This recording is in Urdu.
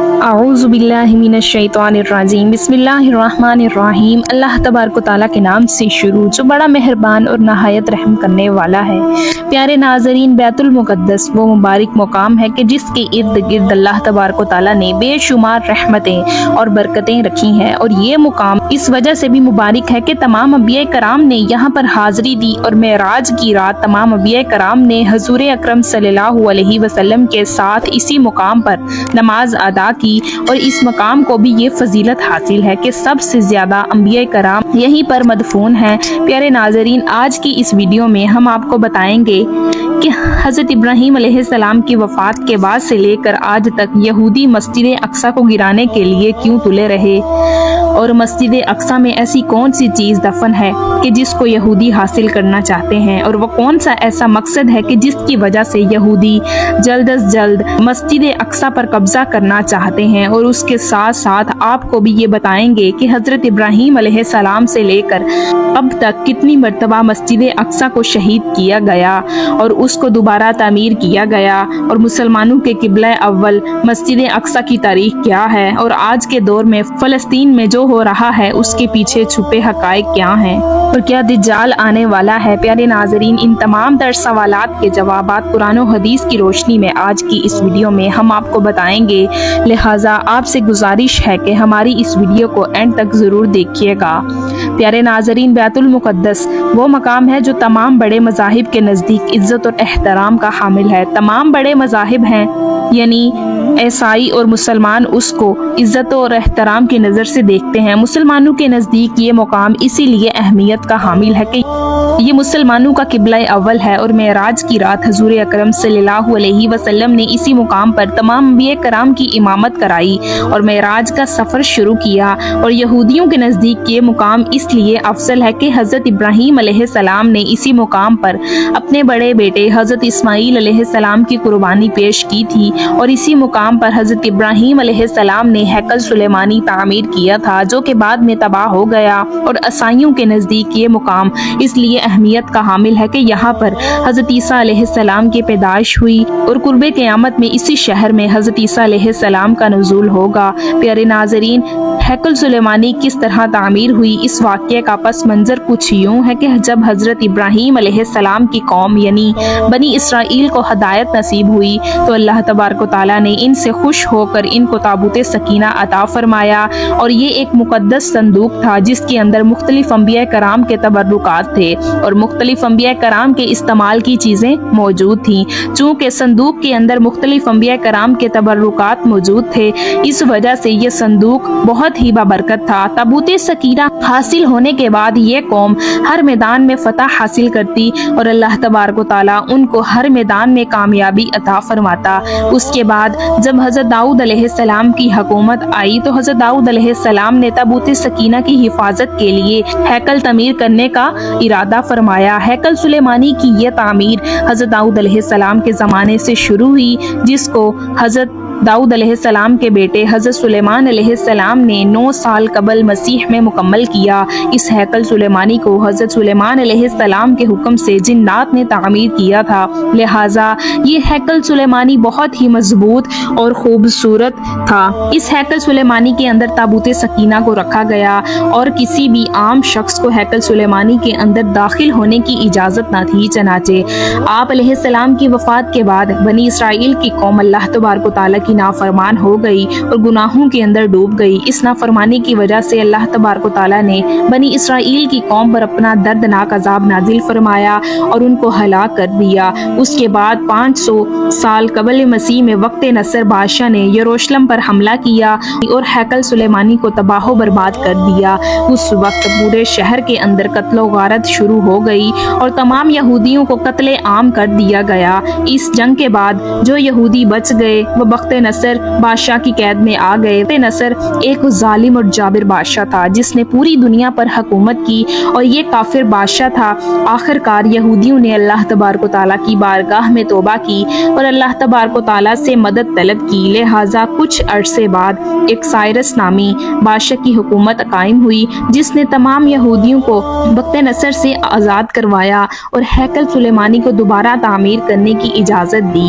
اعوذ باللہ من الشیطان الرجیم، بسم اللہ الرحمن الرحیم۔ اللہ تبارک و تعالیٰ کے نام سے شروع جو بڑا مہربان اور نہایت رحم کرنے والا ہے۔ پیارے ناظرین، بیت المقدس وہ مبارک مقام ہے کہ جس کے ارد گرد اللہ تبارک و تعالیٰ نے بے شمار رحمتیں اور برکتیں رکھی ہیں، اور یہ مقام اس وجہ سے بھی مبارک ہے کہ تمام انبیاء کرام نے یہاں پر حاضری دی، اور معراج کی رات تمام انبیاء کرام نے حضور اکرم صلی اللہ علیہ وسلم کے ساتھ اسی مقام پر نماز ادا کی، اور اس مقام کو بھی یہ فضیلت حاصل ہے کہ سب سے زیادہ انبیاء کرام یہیں پر مدفون ہیں۔ پیارے ناظرین، آج کی اس ویڈیو میں ہم آپ کو بتائیں گے کہ حضرت ابراہیم علیہ السلام کی وفات کے بعد سے لے کر آج تک یہودی مسجد اقصی کو گرانے کے لیے کیوں تلے رہے، اور مسجد اقصی میں ایسی کون سی چیز دفن ہے کہ جس کو یہودی حاصل کرنا چاہتے ہیں، اور وہ کون سا ایسا مقصد ہے کہ جس کی وجہ سے یہودی جلد از جلد مسجد اقصی پر قبضہ کرنا چاہتے ہیں۔ اور اس کے ساتھ ساتھ آپ کو بھی یہ بتائیں گے کہ حضرت ابراہیم علیہ السلام سے لے کر اب تک کتنی مرتبہ مسجد اقصی کو شہید کیا گیا اور اس کو دوبارہ تعمیر کیا گیا، اور مسلمانوں کے قبلہ اول مسجد اقصی کی تاریخ کیا ہے، اور آج کے دور میں فلسطین میں جو ہو رہا ہے اس کے پیچھے چھپے حقائق کیا ہیں، اور کیا دجال آنے والا ہے۔ پیارے ناظرین، ان تمام تر سوالات کے جوابات قرآن و حدیث کی روشنی میں آج کی اس ویڈیو میں ہم آپ کو بتائیں گے، لہٰذا آپ سے گزارش ہے کہ ہماری اس ویڈیو کو اینڈ تک ضرور دیکھیے گا۔ پیارے ناظرین، بیت المقدس وہ مقام ہے جو تمام بڑے مذاہب کے نزدیک عزت اور احترام کا حامل ہے۔ تمام بڑے مذاہب ہیں، یعنی عیسائی اور مسلمان اس کو عزت اور احترام کی نظر سے دیکھتے ہیں۔ مسلمانوں کے نزدیک یہ مقام اسی لیے اہمیت کا حامل ہے کہ یہ مسلمانوں کا قبلہ اول ہے، اور معراج کی رات حضور اکرم صلی اللہ علیہ وسلم نے اسی مقام پر تمام انبیاء کرام کی امامت کرائی اور معراج کا سفر شروع کیا۔ اور یہودیوں کے نزدیک یہ مقام اس لیے افضل ہے کہ حضرت ابراہیم علیہ السلام نے اسی مقام پر اپنے بڑے بیٹے حضرت اسماعیل علیہ السلام کی قربانی پیش کی تھی، اور اسی مقام پر حضرت ابراہیم علیہ السلام نے ہیکل سلیمانی تعمیر کیا تھا جو کہ بعد میں تباہ ہو گیا۔ اور عیسائیوں کے نزدیک یہ مقام اس لیے اہمیت کا حامل ہے کہ یہاں پر حضرت عیسیٰ علیہ السلام کی پیدائش ہوئی، اور قرب قیامت میں اسی شہر میں حضرت عیسیٰ علیہ السلام کا نزول ہوگا۔ پیارے ناظرین، ہیکل سلیمانی کس طرح تعمیر ہوئی، اس واقعے کا پس منظر کچھ یوں ہے کہ جب حضرت ابراہیم علیہ السلام کی قوم یعنی بنی اسرائیل کو ہدایت نصیب ہوئی تو اللہ تبارک و تعالیٰ نے ان سے خوش ہو کر ان کو تابوت سکینہ عطا فرمایا، اور یہ ایک مقدس صندوق تھا جس کے اندر مختلف انبیاء کرام کے تبرکات تھے اور مختلف انبیاء کرام کے استعمال کی چیزیں موجود تھیں۔ چونکہ صندوق کے اندر مختلف انبیاء کرام کے تبرکات موجود تھے، اس وجہ سے یہ صندوق بہت ہی بابرکت تھا۔ تابوت سکینہ حاصل ہونے کے بعد یہ قوم ہر میدان میں فتح حاصل کرتی، اور اللہ تبارک و تعالیٰ ان کو ہر میدان میں کامیابی عطا فرماتا۔ اس کے بعد جب حضرت داؤد علیہ السلام کی حکومت آئی تو حضرت داؤد علیہ السلام نے تابوت سکینہ کی حفاظت کے لیے ہیکل تعمیر کرنے کا ارادہ فرمایا۔ ہیکل سلیمانی کی یہ تعمیر حضرت داؤد علیہ السلام کے زمانے سے شروع ہوئی، جس کو حضرت داؤد علیہ السلام کے بیٹے حضرت سلیمان علیہ السلام نے 9 سال قبل مسیح میں مکمل کیا۔ اس ہیکل سلیمانی کو حضرت سلیمان علیہ السلام کے حکم سے جنات نے تعمیر کیا تھا، لہٰذا یہ ہیکل سلیمانی بہت ہی مضبوط اور خوبصورت تھا۔ اس ہیکل سلیمانی کے اندر تابوت سکینہ کو رکھا گیا، اور کسی بھی عام شخص کو ہیکل سلیمانی کے اندر داخل ہونے کی اجازت نہ تھی۔ چنانچہ آپ علیہ السلام کی وفات کے بعد بنی اسرائیل کی قوم اللہ تبارک و تعالیٰ کی نافرمان ہو گئی اور گناہوں کے اندر ڈوب گئی۔ اس نافرمانی کی وجہ سے اللہ تبارک و تعالیٰ نے بنی اسرائیل کی قوم پر اپنا دردناک عذاب نازل فرمایا اور ان کو ہلاک کر دیا۔ اس کے بعد 500 سال قبل مسیح میں وقت نصر بادشاہ نے یروشلم پر حملہ کیا اور ہیکل سلیمانی کو تباہ و برباد کر دیا۔ اس وقت پورے شہر کے اندر قتل و غارت شروع ہو گئی اور تمام یہودیوں کو قتل عام کر دیا گیا۔ اس جنگ کے بعد جو یہودی بچ گئے وہ بخت نصر بادشاہ کی قید میں آ گئے۔ بخت نصر ایک ظالم اور جابر بادشاہ تھا جس نے پوری دنیا پر حکومت کی، اور یہ کافر بادشاہ تھا۔ آخر کار یہودیوں نے اللہ تبارک و تعالیٰ کی بارگاہ میں توبہ کی اور اللہ تبارک و تعالیٰ سے مدد طلب کی، لہٰذا کچھ عرصے بعد ایک سائرس نامی بادشاہ کی حکومت قائم ہوئی جس نے تمام یہودیوں کو بخت نصر سے آزاد کروایا اور ہیکل سلیمانی کو دوبارہ تعمیر کرنے کی اجازت دی۔